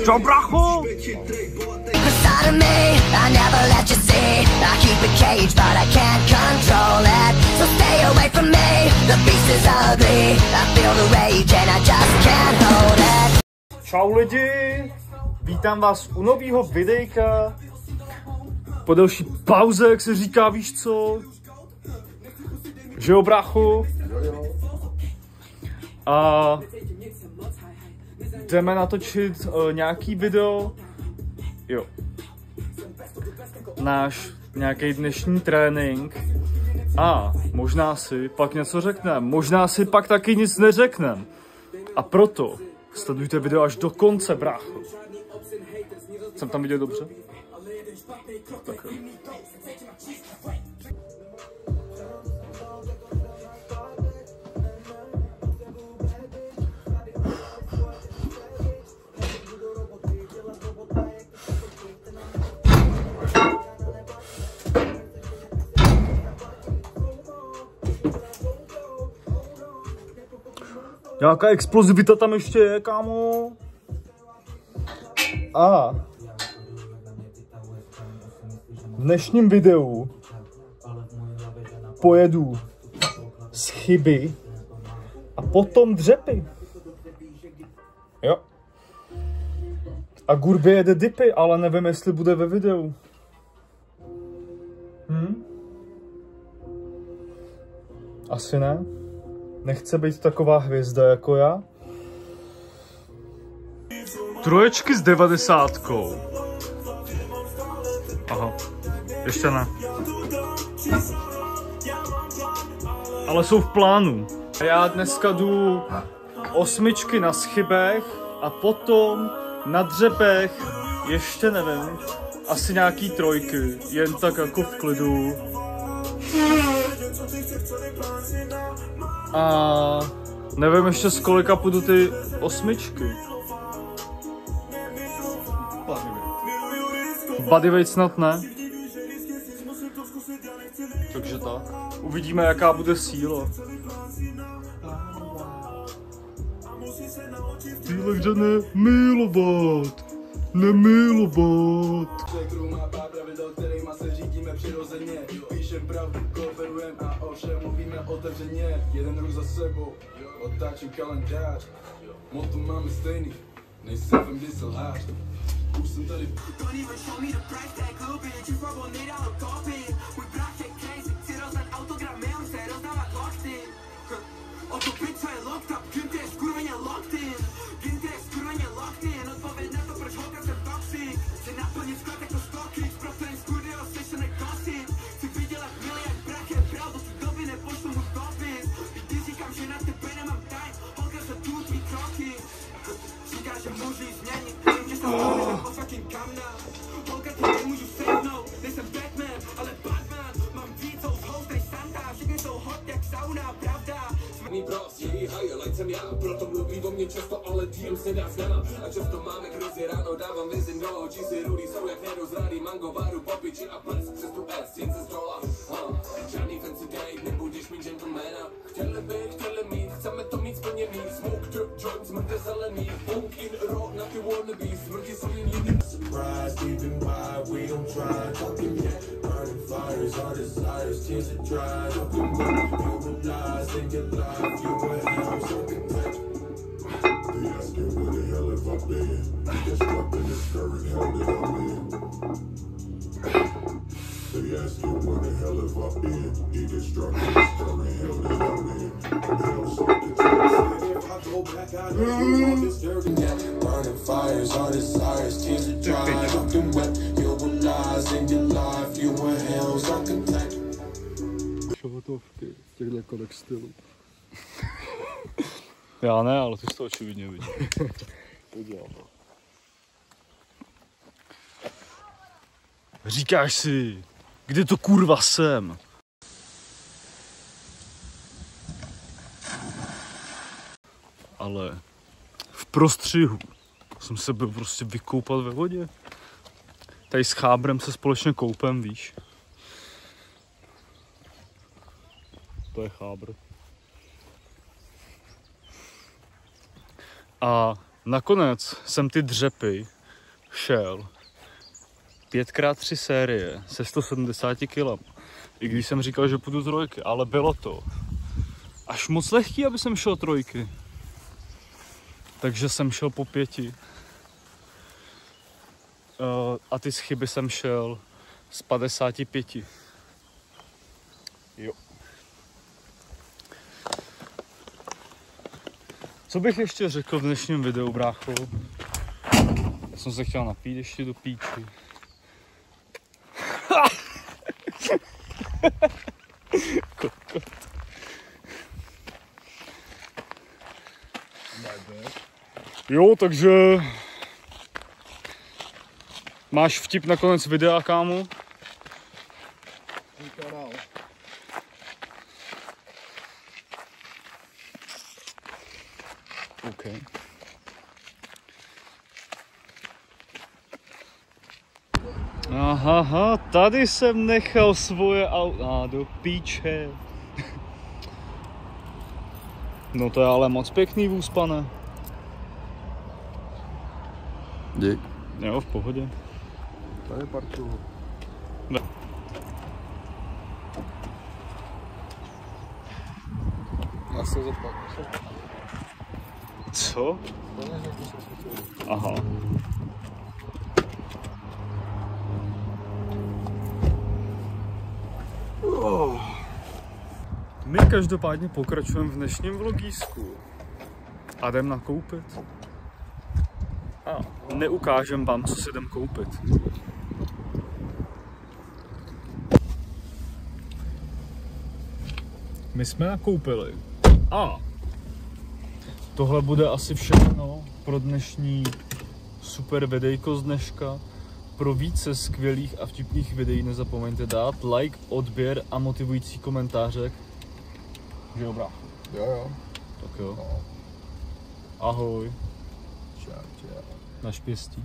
Čau, bracho! Čau lidi, vítám vás u nového videjka. Po delší pauze, jak se říká, víš co? Že jo, bráchu? A jdeme natočit nějaký video. Jo. Náš nějaký dnešní trénink. A možná si pak něco řekneme. Možná si pak taky nic neřekneme. A proto sledujte video až do konce, brácho. Jsem tam viděl dobře? Tak jo. Nějaká explozivita tam ještě je, kámo. A v dnešním videu pojedu z chyby a potom dřepy. Jo. A Gurby jede dipy, ale nevím, jestli bude ve videu. Asi ne. Nechce být taková hvězda jako já. Troječky s 90. Aha, ještě ne. Ale jsou v plánu. Já dneska jdu 8 na schybech a potom na dřepech, ještě nevím, asi nějaký 3, jen tak jako v klidu. A nevím ještě z kolika půjdu ty 8. Bodyweight snad ne. Takže tak. Uvidíme, jaká bude síla. Cíle kde nemilovat. Nemilovat. Píšem pravdu, kooperujem a o všem mluvíme otevřeně. Jeden rok za sebou, otáčím kalendář. Motu máme stejný, nejsem vem kdy se lhář. Už jsem tady. Proto mluví o mě často, ale DM se dá znát. A často máme krizi ráno, dávám vizi do očí si rudý jsou jak nerozrádý mango, varu, popiči a ples přes tu S, jen ze stola. Žádný fancy date, nebudeš mít gentlemana. Chtěli mít, chceme to mít splněný. Smoke the joints, mrde zelený. Funk in rock, na ty wannabes, smrti jsou jen jiný. Surprise, even why we don't try. Talking yet, burning fires, our desires, tears are dry. Talking what you realize in your life, you were hell, something tight. They asking where the hell have I been? You get stuck in this current hell that I'm in. They asking where the hell have I been? You get stuck in this current hell that I'm in. Hell something tight. If I go back, I know all this dirty. Burning fires, our desires, tears are dry. Talking wet, you realize in your life, you were hell, something tight. Šohotovky v těchto kodek stylu. Já ne, ale ty jsi to očividně vidí. Udělal to. Říkáš si, kde to kurva jsem? Ale v prostřihu jsem se byl prostě vykoupat ve vodě. Tady s chábrem se společně koupem, víš. To je chábr. A nakonec jsem ty dřepy šel 5x3 série se 170 kg. I když jsem říkal, že půjdu trojky, ale bylo to až moc lehký, aby jsem šel trojky. Takže jsem šel po 5. A ty schyby jsem šel z 55. Jo. Co bych ještě řekl v dnešním videu, brácho? Já jsem se chtěl napít ještě do píči. Kokot. Jo, takže máš vtip na konec videa, kámo? OK. Aha, tady jsem nechal svoje auto do píče. No to je ale moc pěkný vůz, pane. Dík. Jo, v pohodě. Tady parkuju. Ne. Já se zaplatím. Co? Aha. My každopádně pokračujeme v dnešním vlogísku. A jdem nakoupit. A neukážem vám, co si jdem koupit. My jsme nakoupili. A tohle bude asi všechno pro dnešní super videjko z dneška. Pro více skvělých a vtipných videí nezapomeňte dát like, odběr a motivující komentářek. Že jo, brácho? Jo. Tak jo. No. Ahoj. Čau. Na štěstí.